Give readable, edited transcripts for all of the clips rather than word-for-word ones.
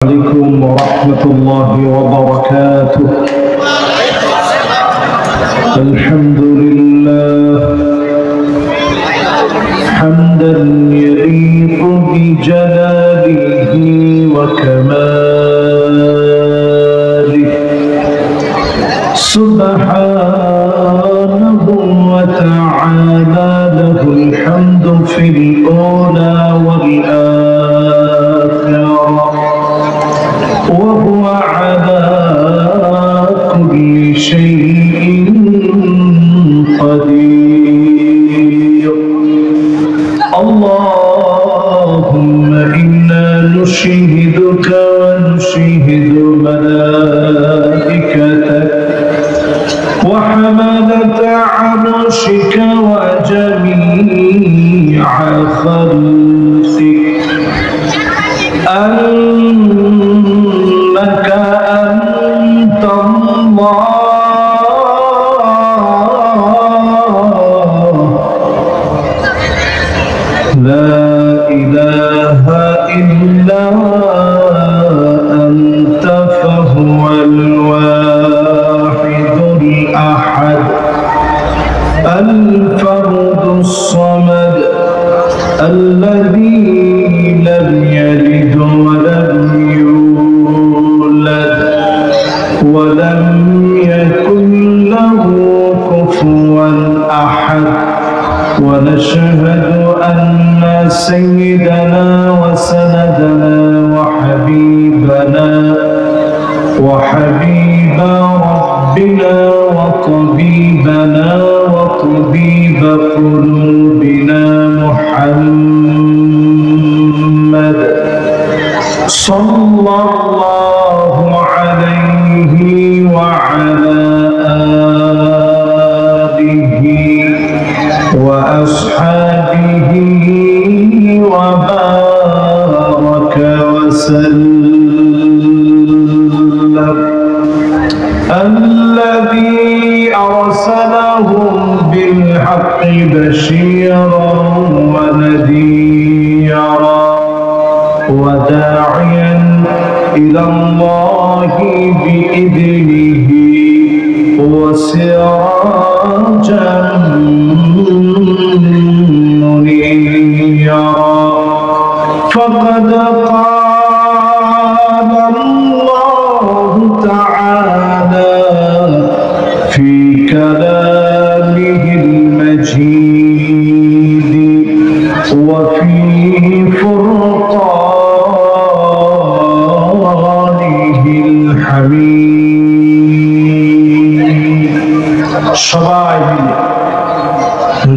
عليكم ورحمة الله وبركاته. الحمد لله حمدا يليق بجلاله وكماله سبحانه وتعالى، له الحمد في الأولى والآخرة، وهو على كل شيء قدير. اللهم إنا نشهدك ونشهد ملائكتك وحملة عرشك وجميع خلقك أنك أنت الله لا إله إلا أنت، فهو الواحد الأحد الفرد الصمد الذي لم يلد ولم يولد ولم يكن له كفوا أحد. ونشهد أن سيدنا وسندنا وحبيب ربنا وطبيبنا وطبيب قلوبنا محمد صلى الله عليه وعلى آله وأصحابه وبارك وسلم، الذي أرسلهم بالحق بشيرا ونذيرا وداعيا إلى الله بإذنه وسراجا منيرا. فقد قال الله تعالى في كلامه المجيد وفي فرقانه الحميد। সবাই মিলে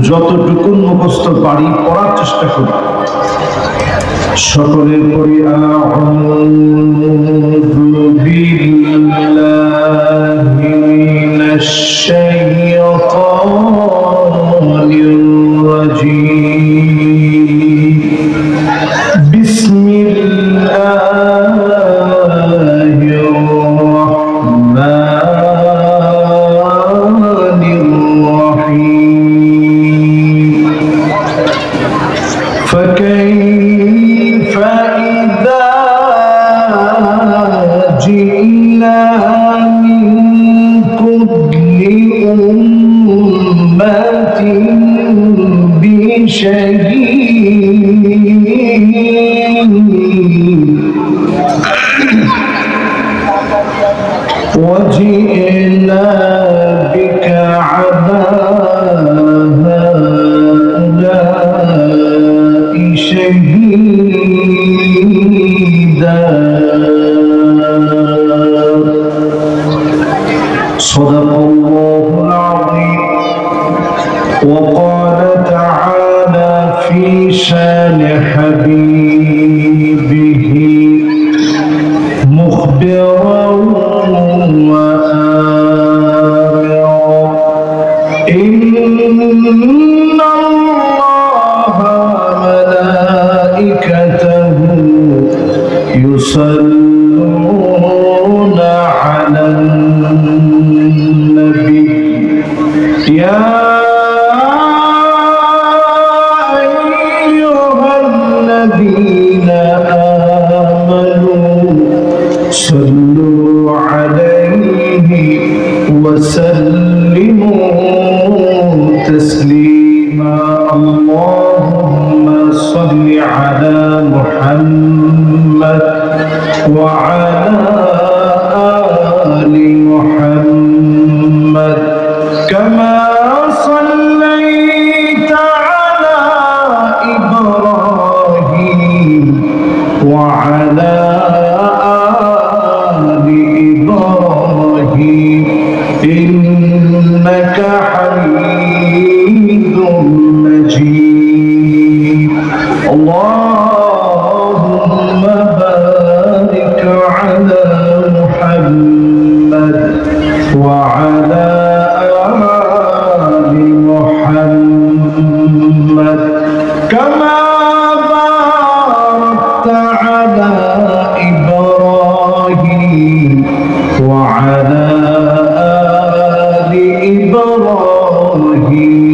যতটুকু মুখস্থ পারি পড়ার চেষ্টা করি। সকলে পড়ি আউযু বিল্লাহি মিনাশ শাইতানির রাজীম। বিসমিল্লাহির রাহমানির রাহিম। فكيف إذا جئنا من كل أمة بشهيد وجئنا بك على هؤلاء شهيدا. صدق الله العظيم. وقال تعالى في شان حبيبه مخبرا وآمرا إن الله وملائكته يصلون على النبي يا أيها الذين آمنوا صلوا عليه وسلموا تسليما اللهم صل على محمد وعلى آل محمد كما صليت على إبراهيم وعلى آل إبراهيم إنك حميد مجيد اللهم بارك على محمد وعلى آل محمد كما باركت على إبراهيم وعلى آل إبراهيم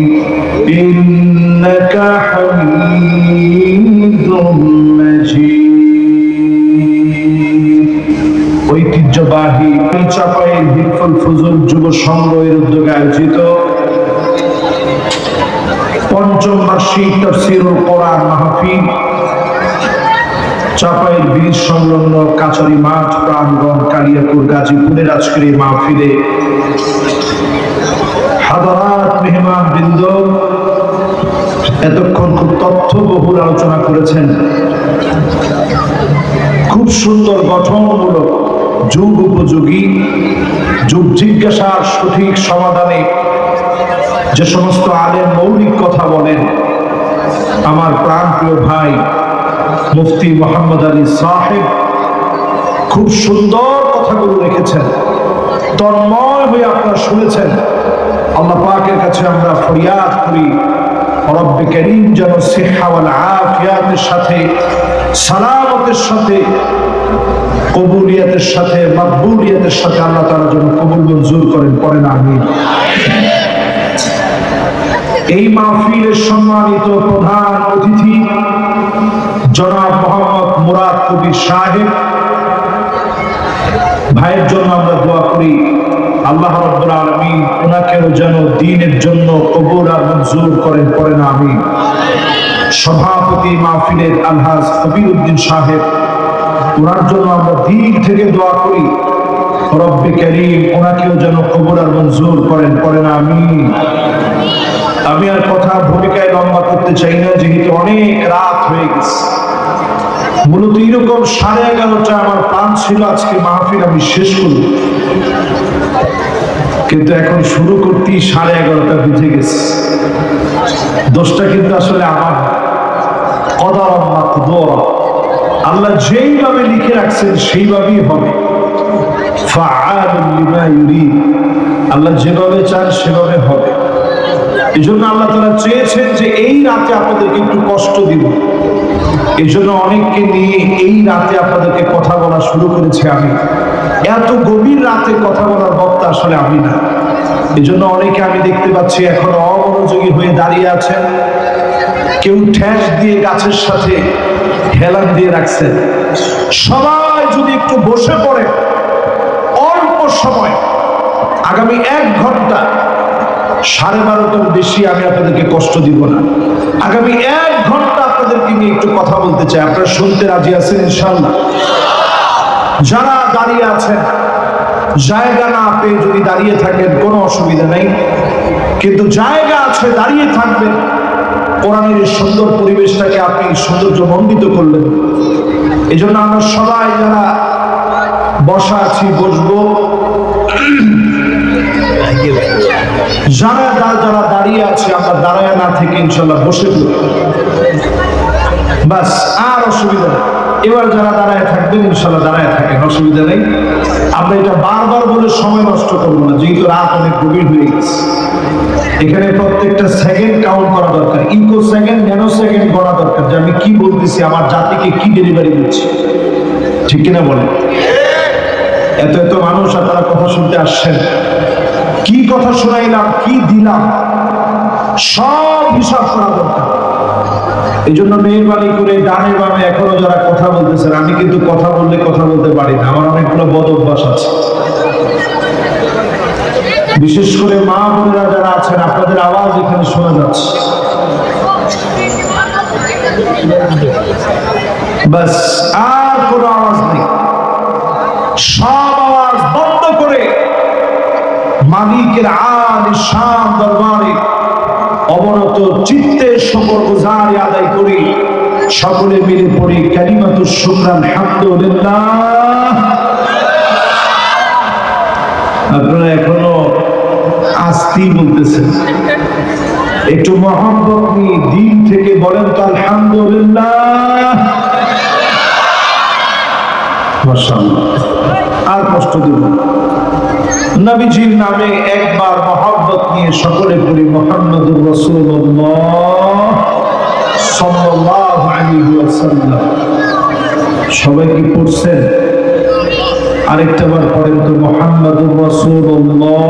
إنك حميد مجيد ঐতিহ্যবাহী চাঁপাইয়ের হিকফুল ফুজুল যুব সংঘ এর উদ্যোগে আয়োজিত পঞ্চম বার্ষিক তাফসীরুল কোরআন মাহফিল চাঁপাইয়ের ব্রিজ সংলগ্ন কাছারি মাঠ প্রাঙ্গণ কালিয়াপুর গাজীপুরের আজকের এই মাহফিলে হাজারাত মেহমান বৃন্দ এতক্ষণ খুব তথ্যবহুল আলোচনা করেছেন, খুব সুন্দর গঠনমূলক যুগ উপযোগী যুগ জিজ্ঞাসার সঠিক সমাধানে যে সমস্ত আলেম মৌলিক কথা বলেন আমার প্রাণপ্রিয় ভাই মুফতি মোহাম্মদ আলী সাহেব খুব সুন্দর কথাগুলো রেখেছেন, তন্ময় হয়ে আপনারা শুনেছেন। আল্লাহ পাকের কাছে আমরা ফরিয়াদ করি রব্বে করিম যেন সিহা ওয়াল আফিয়াতের সাথে সালামতের সাথে কবুলিয়াতের সাথে মাকবুলিয়াতের সাথে আল্লাহ তাআলা যেন কবুল মঞ্জুর করেন, পড়েন আমিন। এই মাহফিলের সম্মানিত প্রধান অতিথি জনাব মোহাম্মদ মুরাদ কবির সাহেব ভাইয়ের জন্য আমরা দোয়া করি আল্লাহ রাব্বুল আলামিন ওনাকেও যেন দ্বীনের জন্য কবুল আর মঞ্জুর করেন, পড়েন আমিন। সভাপতি মাহফিলের আলহাজ কবিরউদ্দিন সাহেব ওনার জন্য আমরা দিল থেকে দোয়া করি রব্বে করিম ওনাকেও যেন কবুল আর মঞ্জুর করেন, পড়েন আমিন। আমি আর কথা ভূমিকায় লম্বা করতে চাই না, যেহেতু অনেক রাত হয়ে গেছে। মূলত এরকম 11:30 আমার প্ল্যান ছিল আজকে মাহফিল আমি শেষ করব, কিন্তু এখন শুরু করতেই 11:30 বেজে গেছে। দোষটা কিন্তু আসলে আমার কদর মাকদুর, আল্লাহ যেইভাবে লিখে রাখছেন সেইভাবেই হবে। ফাআলুন লিমা ইউরিদ, আল্লাহ যেভাবে চান সেভাবে হবে। এই জন্য আল্লাহ তাআলা চেয়েছেন যে এই রাতে আপনাদেরকে একটু কষ্ট দিব, এই জন্য অনেককে নিয়ে এই রাতে আপনাদেরকে কথা বলা শুরু করেছি আমি। এত গভীর রাতে কথা বলার বক্তা আসলে আমি না, এই জন্য অনেকে আমি দেখতে পাচ্ছি এখন অমনোযোগী হয়ে দাঁড়িয়ে আছেন, কেউ ঠেস দিয়ে গাছের সাথে হেলান দিয়ে রাখছেন। সবাই যদি একটু বসে পড়ে অল্প সময়, আগামী 1 ঘন্টা 12:30টার বেশি আমি আপনাদেরকে কষ্ট দিব না। আগামী 1 ঘন্টা আপনাদেরকে নিয়ে একটু কথা বলতে চাই, আপনারা শুনতে রাজি আছেন ইনশাআল্লাহ? যারা দাঁড়িয়ে আছেন জায়গা না পেয়ে যদি দাঁড়িয়ে থাকেন কোনো অসুবিধা নেই, কিন্তু জায়গা আছে দাঁড়িয়ে থাকবেন। কোরআনের এই সুন্দর পরিবেশটাকে আপনি সৌন্দর্যমণ্ডিত করলেন। এই জন্য আমরা সবাই যারা বসা আছি বসবো, যারা দাঁড়িয়ে আছে আমরা দাঁড়ায় না থেকে ইনশাল্লাহ বসে পড়ব, বাস, আর অসুবিধা নেই। এবার যারা দাঁড়ায় থাকবেন ইনশাল্লাহ দাঁড়ায় থাকেন, অসুবিধা নেই। আমরা এটা বারবার বলে সময় নষ্ট করবো না, যেহেতু রাত অনেক গভীর হয়ে গেছে। এখানে প্রত্যেকটা সেকেন্ড কাউন্ট করা দরকার, ইকো সেকেন্ড ন্যানো সেকেন্ড করা দরকার, যে আমি কি বলতেছি, আমার জাতিকে কি ডেলিভারি দিচ্ছি, ঠিক কিনা বলেন? এত এত মানুষ আপনারা কথা শুনতে আসছেন, কি কথা শোনাইলাম, কি দিলাম, সব হিসাব করা দরকার। এই জন্য মেহরবানি করে ডানে বামে এখনো যারা কথা বলতেছেন, আমি কিন্তু কথা বললে কথা বলতে পারি না, আমার অনেকগুলো বদ অভ্যাস আছে। বিশেষ করে মা বোনেরা যারা আছেন, আপনাদের আওয়াজ এখানে শোনা যাচ্ছে, বাস আর কোনো আওয়াজ নেই। সব আওয়াজ বন্ধ করে মালিকের আলিশান দরবারে অবনত চিত্তে শুকরগুজারি আদায় করি। সকলে মিলে পড়ি কালিমাতুশ শুকরান আলহামদুলিল্লাহ। আপনারা এখনো আস্তি বলতেছেন, একটু মহব্বত নিয়ে দিল থেকে বলেন তো আলহামদুলিল্লাহ। মাশাআল্লাহ। আর কষ্ট দিব নবীজির নামে একবার মহব্বত নিয়ে সকলে পড়ি মুহাম্মাদুর রাসূলুল্লাহ সাল্লাল্লাহু আলাইহি ওয়াসাল্লাম। সবাই কি পড়ছেন? আরেকটা বার পড়েন তো মুহাম্মাদুর রাসূলুল্লাহ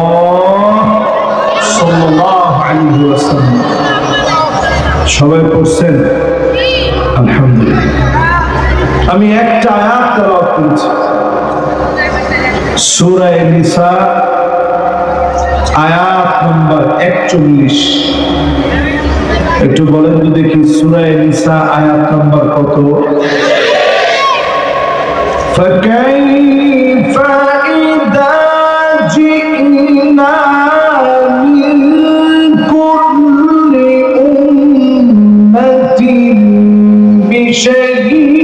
সাল্লাল্লাহু আলাইহি ওয়াসাল্লাম। সবাই পড়ছেন? আলহামদুলিল্লাহ। আমি একটা আয়াত তেলাওয়াত করেছি, সূরা নিসা আয়াত নম্বর 41। একটু বলেন তো দেখি সূরা নিসা আয়াত নম্বর কত? فَكَيْفَ إِذَا جِئْنَا مِنْ كُلِّ أُمَّةٍ بِشَهِيدٍ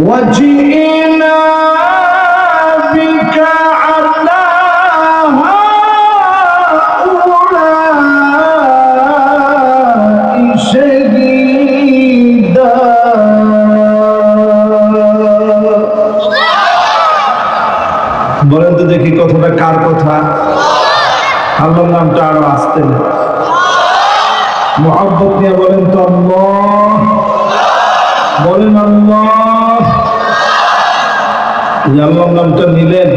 وَجِئْنَا بِكَ عَلَى هَؤُلَاءِ شَهِيدًا। বলেন তো দেখি কথাটা কার কথা? আল্লাহর নামটা আরো আসতে না, মুহাব্বত নিয়ে বলেন তো আল্লাহ, বলেন আল্লাহ। আল্লাহর নামটা নিলেন,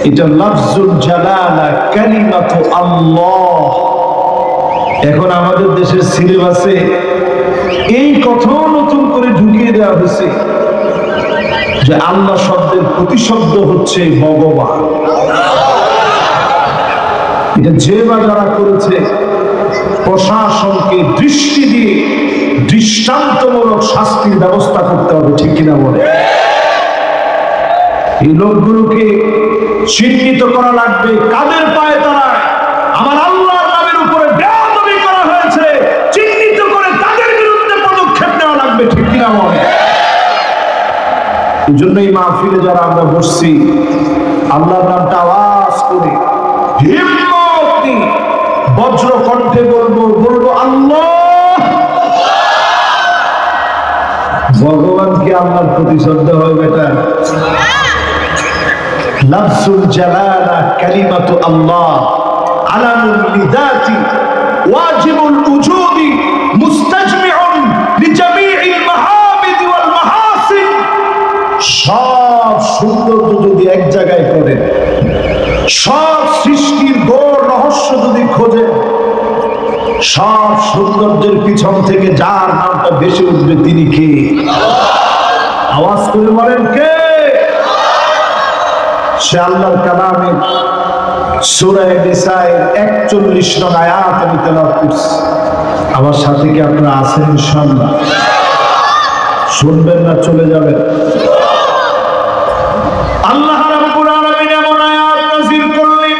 এটা লফজুল জালালা, কালিমাতু আল্লাহ। এখন আমাদের দেশের সিলেবাসে এই কথাও নতুন করে ঢুকিয়ে দেওয়া হয়েছে যে আল্লাহ শব্দের প্রতিশব্দ হচ্ছে ভগবান। এটা যে বা যারা করেছে প্রশাসনকে দৃষ্টি দিয়ে দৃষ্টান্তমূলক শাস্তির ব্যবস্থা করতে হবে, ঠিক কিনা বলে? এই লোকগুলোকে চিহ্নিত করা লাগবে, কাদের পায়ে তারায় আমার আল্লাহর নামের উপরে বেয়াদবি করা হয়েছে, চিহ্নিত করে তাদের বিরুদ্ধে পদক্ষেপ নেওয়া লাগবে, ঠিক কিনা বলে? এই জন্যই মাহফিলে যারা আমরা বসছি, আল্লাহর নামটা আওয়াজ করে হিম্মত নিয়ে বজ্র কণ্ঠে বলবো আল্লাহ। ভগবানকে আল্লাহর প্রতিশব্দ হয় বেটা। লফজুল জালালা কালিমাতু আল্লাহ আলামুল লিযাতি ওয়াজিবুল উজুদি মুস্তাজমিউন লিজামিইল মাহামিদ ওয়াল মাহাসিন। সব সৌন্দর্য যদি এক জায়গায় করেন, সব সৃষ্টির গৌর রহস্য যদি খোঁজেন, সব সৌন্দর্যের পিছন থেকে যার নামটা ভেসে উঠবে তিনি কে? আওয়াজ করে বলেন কে? সে আল্লাহর কালামের সূরা নিসায়ের 41 নং আয়াত আমি তেলাওয়াত করছি। আমার সাথে কি আপনারা আছেন? ইনশাআল্লাহ শুনবেন না চলে যাবেন? আল্লাহ রাব্বুল আলামিন এমন আয়াত নাযিল করলেন,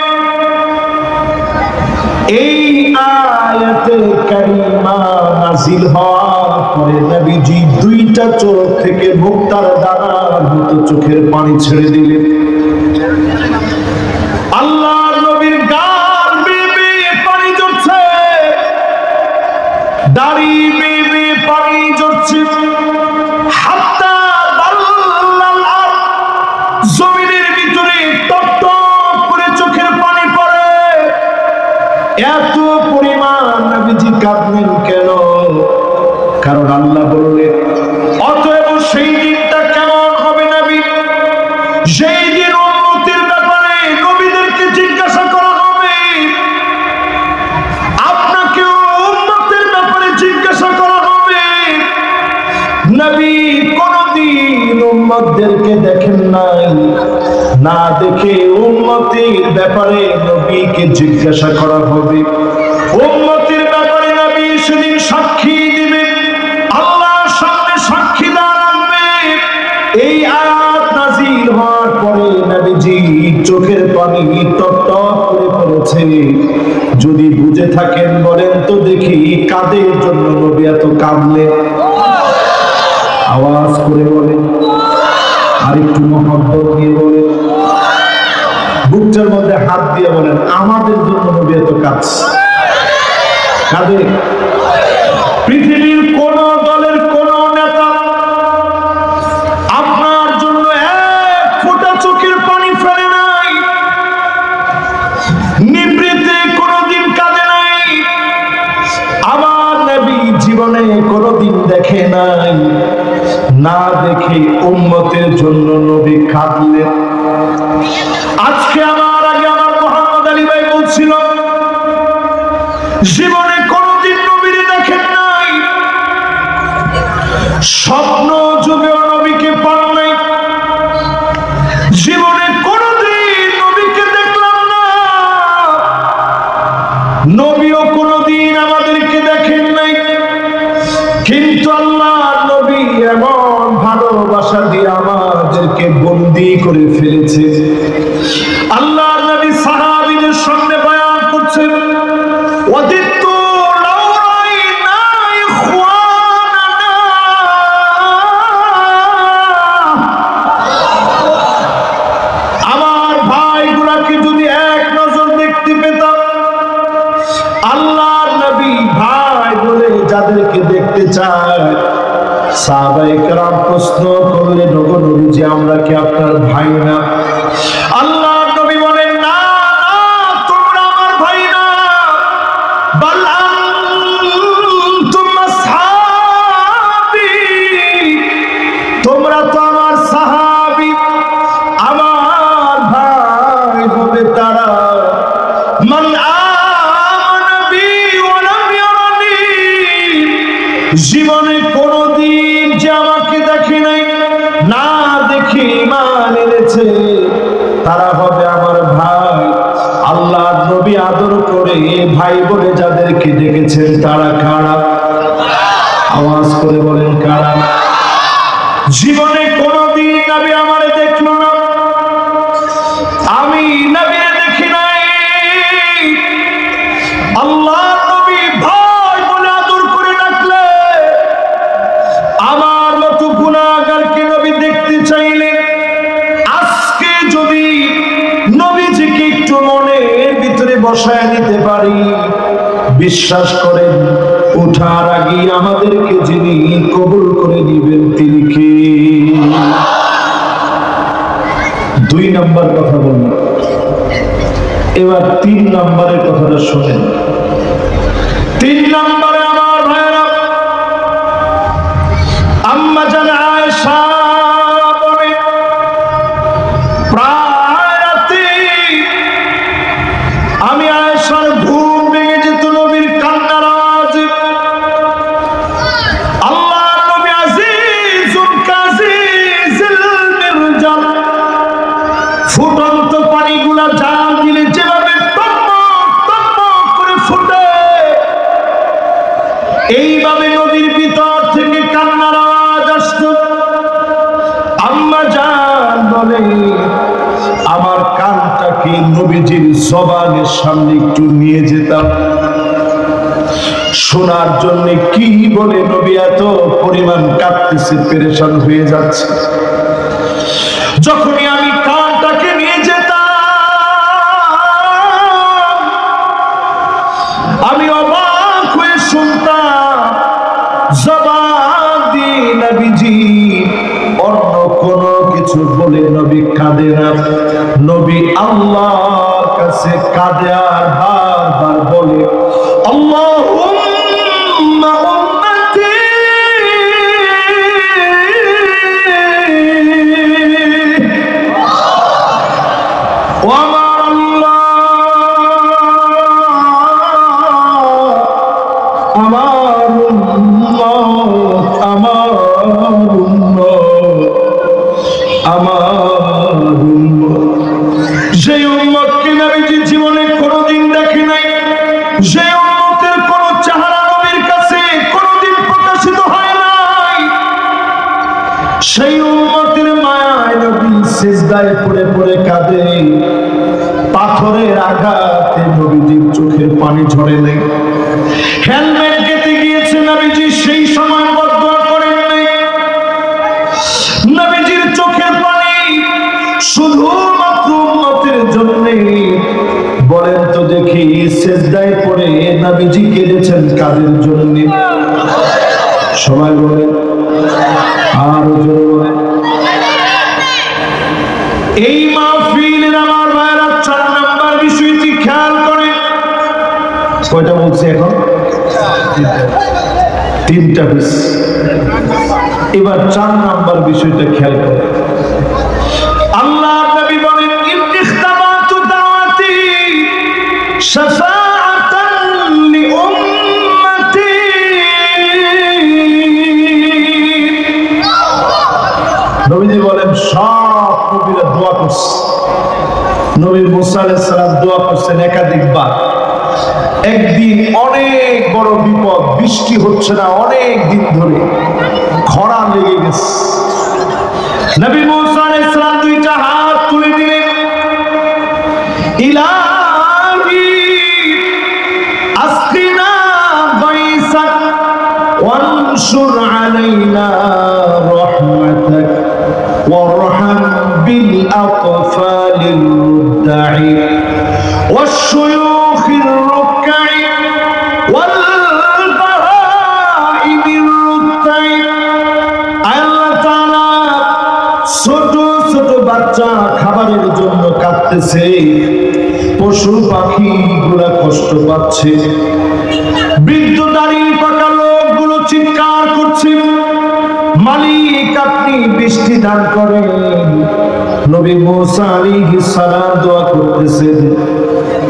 এই আয়াতে কারিমা নাযিল হওয়ার পরে নবীজি দুইটা চোখ থেকে মুক্তার দানার মতো চোখের পানি ছেড়ে দিলেন। আল্লাহর নবীর গাল বেয়ে বেয়ে পানি ঝরছে, দাড়ি বেয়ে বেয়ে পানি ঝরছে, হাত্তা দাল্লাল আরদ, জমিনের ভিতরে টপ টপ করে চোখের পানি পড়ে। এত পরিমাণ নবীজি কাঁদলেন কেন? কারণ আল্লাহ বললেন, অতএব সেই দিনটা কেমন হবে নবী, সেই দিন উম্মতের ব্যাপারে উম্মতের ব্যাপারে নবীকে জিজ্ঞাসা করা হবে। উম্মতের ব্যাপারে নবী সেদিন সাক্ষী দিবে, আল্লাহর সামনে সাক্ষী দাঁড়াবে। এই আয়াত নাযিল হওয়ার পরে নবীজি চোখের পানি টপটপ করে পড়েছে। যদি বুঝে থাকেন বলেন তো দেখি, কাদের জন্য নবী এত কাঁদলেন? আওয়াজ করে বলেন, আর একটু মহব্বত দিয়ে বলেন, বুকটার মধ্যে হাত দিয়ে বলেন, আমাদের জন্য নবী এত কাঁদছে। কাদের? পৃথিবীর কোন দলের কোন নেতা আপনার জন্য এক ফোঁটা চোখের পানি ফেলে নাই, নিবৃত্তে কোনদিন কাঁদে নাই। আমার নবী জীবনে কোনদিন দেখে নাই, না দেখে উম্মতের জন্য নবী কাঁদলেন। আজকে আমার আগে আমার মোহাম্মদ আলী ভাই বলছিল, জীবনে কোনদিন নবীর দেখেন নাই, স্বপ্ন যুগেও নবীকে পান নাই, জীবনে কোনদিন নবীকে দেখলাম না, নবীও কোনদিন আমাদেরকে দেখেন নাই। কিন্তু আল্লাহ নবী এমন ভালোবাসা দিয়ে আমাদেরকে বন্দী করে ফেলেছে। আল্লাহ নবী সাহাবীদের সামনে বয়ান করছেন, ওয়াদিতু লাউ রাইনা ইখওয়ানানা, আমার ভাইগুলোকে যদি এক নজর দেখতে পেতাম। আল্লাহর নবী ভাই বলে যাদেরকে দেখতে চায়, সাহাবায়ে কেরাম প্রশ্ন করলেন, ওগো নবীজি আমরা কি আপনার ভাই না? আল্লাহর নবী বলেন, না তোমরা আমার ভাই না, বাল আনতুম আসহাবী, তোমরা তো আমার সাহাবী। আমার ভাই হবে তারা মান আমানা বি ওয়া লাম ইয়ারানি, জীবনে কোনদিন যে আমাকে দেখে নাই, না দেখে ঈমান এনেছে, তারা হবে আমার ভাই। আল্লাহ নবী আদর করে ভাই বলে যাদেরকে ডেকেছেন তারা কারা? আওয়াজ করে বলেন কারা? জীবনে কোনদিন নবী আমারে দেখলো না, আমি নবীরে দেখি নাই। আল্লাহ নবী ভাই বলে আদর করে ডাকলে, আমার মতো গুনাহগারকে নবী দেখতে চাইলেন। আজকে যদি নবীজিকে একটু মনের ভিতরে বসায় নিতে পারি, বিশ্বাস করেন ওঠার আগে আমাদেরকে যিনি কবুল করে দিবেন তিনি কে? 2 নাম্বার কথা বলুন, এবার 3 নাম্বারের কথাটা শোনেন। 3 নাম্বারে আমার ভাইরা, আম্মা জান আয়েশা বলে, প্রায় রাতে আমি আয়েশার ঘুম ভেঙে যেত নবীর কান্নার আওয়াজে। আল্লাহর নবী আজিজুন কাজিজুল মিরজাল, ফুটন্ত পানিগুলা জাল দিলে যেভাবে টকবক টকবক করে ফুটে, এইভাবে নদীর ভিতর থেকে কান্নার আওয়াজ আসতো। আম্মা জান বলে, আমার কানটাকে নবীজির জবানের সামনে একটু নিয়ে যেতাম, শোনার জন্য কি বলে নবী এত পরিমাণ কাঁদতেছে, পেরেশান হয়ে যাচ্ছে। যখনই আমি কানটাকে নিয়ে যেতাম, আমি অবাক হয়ে শুনতাম জবান দিয়ে নবীজি অন্য কোনো কিছু বলে নবী কাঁদে না। নবী আল্লাহর কাছে কাঁদে আর বারবার বলে, আল্লাহুম্মা উম্মতি, ও আমার আল্লাহ, আমার উম্মত, আমার উম্মত, আমার উম্মত, যে উম্মত সেজদায় পড়ে পড়ে কাঁদে, পাথরের আঘাতে নবীজির চোখের পানি ঝরে নেই। হেলমেট কেটে গিয়েছে, নবীজি সেই সময় বদদুয়া করেন নাই। নবীজির চোখের পানি শুধুমাত্র উম্মতের জন্য। বলেন তো দেখি, সেজদায় পড়ে নবীজি কেঁদেছেন কাদের জন্য? সবাই বলেন, আর জোরে বলেন। এই মাহফিলের আমার ভাইরা 4 নাম্বার বিষয়টি খেয়াল করে। কয়টা বলছি এখন? 3টা বেশ। এবার 4 নাম্বার বিষয়টা খেয়াল করে। আল্লাহ নবী বলেন, ইখতাবাতু দাওয়াতি শাফাআতান লিউম্মতি। নবীজি বলেন, সব নবীরা দোয়া করছে। নবী মুসা আলাইহিস সালাম দোয়া করছেন একাধিকবার। একদিন অনেক বড় বিপদ, বৃষ্টি হচ্ছে না অনেক দিন ধরে, খরা লেগে গেছে। নবী মুসা আলাইহিস সালাম 2টা হাত তুলে দিলেন, ইলাহি আসকিনা গায়সাক ওয়ানশুর আলাইনা রাহমাতাক ওয়ারহাম বিল আতফালির রুদ্দাই ওয়াশ-শুয়ুখির রুকআই ওয়াল বাহাইমির রুদ্দাই। আল্লাহ তাআলা ছোট ছোট বাচ্চা খাবারের জন্য কাঁদতেছে, পশু পাখি গুলা কষ্ট পাচ্ছে, বৃদ্ধ দাঁড়িয়ে পাকা লোকগুলো চিৎকার করছে, মালিক আপনি বৃষ্টি দান করেন। নবী মুসা আলাইহিস সালাম দোয়া করতেছেন,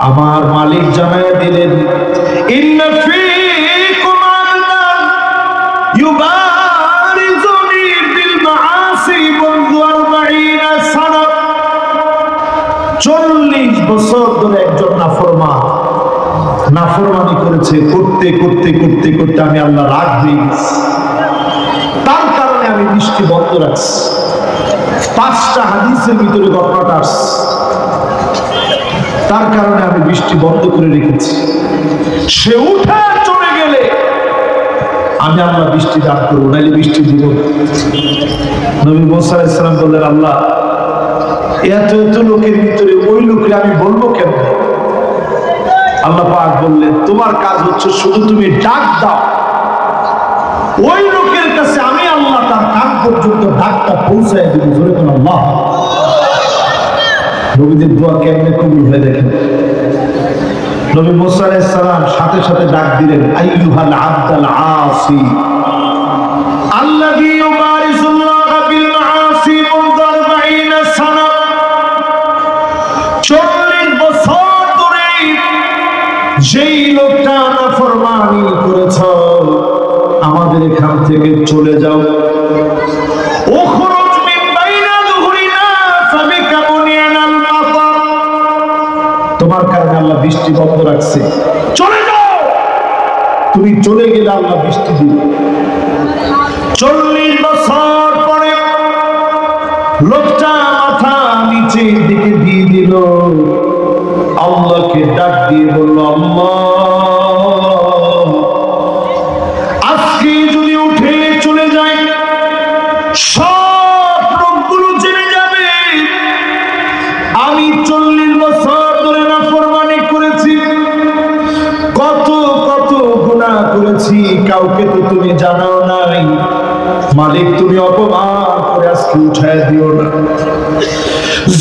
আমার মালিক জানায়া দিলেন, ইন্না ফীকুম আবদান ইউবারিজুনি বিল মাআসি মুনযু 40 সানা। 40 বছর ধরে একজন নাফরমানি করেছে, করতে করতে করতে করতে আমি আল্লাহ রাগ হয়ে গেছি, তার কারণে আমি বৃষ্টি বন্ধ রাখছি। 5টা হাদিসের ভিতরে ঘটনাটা আসছে, তার কারণে আমি বৃষ্টি বন্ধ করে রেখেছি। সে উঠে চলে গেলে আমি আল্লাহ বৃষ্টি দান করবো, নাইলে বৃষ্টি দিব। নবী মুসা আলাইহিস সালাম বললেন, আল্লাহ এত এত লোকের ভিতরে ওই লোককে আমি বলবো কেন? আল্লাহ পাক বললেন, তোমার কাজ হচ্ছে শুধু তুমি ডাক দাও, ওই লোকের কাছে আমি আল্লাহ তার কান পর্যন্ত ডাকটা পৌঁছায় দেব। জোরে কোন আল্লাহ। নবীদের দোয়া কেমনে কবুল হয়ে দেখেন। নবী মুসা আলাইহিস সালাম সাথে সাথে ডাক দিলেন, আইয়ুহাল আবদাল আসি আল্লাযী ইউবারিসুল্লাহ বিল মাআসি মুনযু 40 সানা। 40 বছর ধরে যেই লোকটা নাফরমানি করেছ, আমাদের এখান থেকে চলে যাও। উখরুজ মিন বাইনা যুহুরিনা ফাবিকা বুনিয়ানাল মাতার। তোমার কারণে আল্লাহ বৃষ্টি বন্ধ রাখছে, চলে যাও। তুমি চলে গেলে আল্লাহ বৃষ্টি দিবে। 40 বছর পরে লোকটা মাথা নিচের দিকে দিয়ে দিল, আল্লাহকে ডাক দিয়ে বলল, আল্লাহ আজকে যদি উঠে চলে যায় সব লোকগুলো জেনে যাবে আমি 40 বছর ধরে নাফরমানি করেছি, কত কত গুনাহ করেছি, কাউকে তো তুমি জানাও নাই। মালিক তুমি অপমান করে আজকে উঠায় দিও না।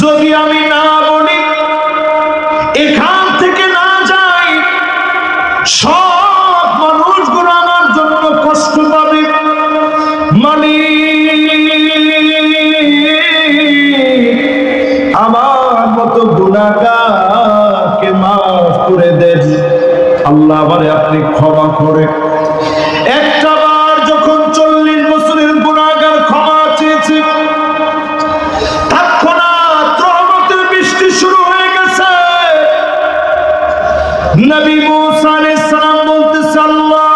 যদি আমি না বলি, এখান থেকে না যাই, সব মানুষগুলো আমার জন্য কষ্ট পাবে। মালিক আমার মতো গুনাহগারকে মাফ করে দেন। আল্লাহ আমারে আপনি ক্ষমা করে। একটা বার যখন 40 বছরের গুনাহগার ক্ষমা চেয়েছে, তৎক্ষণাৎ রহমতের বৃষ্টি শুরু হয়ে গেছে। নবী মুসা আলাইহিস সালাম বলতেছে, আল্লাহ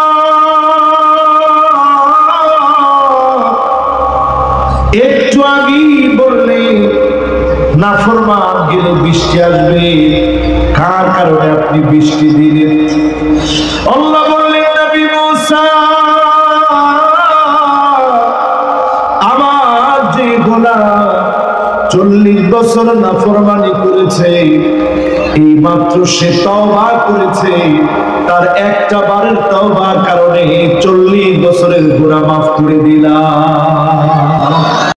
একটু আগেই বললে গেলে বৃষ্টি আসবে, কার কারণে আপনি বৃষ্টি দিলেন? আল্লাহ বললেন, নবী মুসা, আমার যে গোলাম 40 বছর নাফরমানি করেছে, এই মাত্র সে তওবা করেছে, তার একটা বারের তওবার কারণে 40 বছরের গুনাহ মাফ করে দিলাম।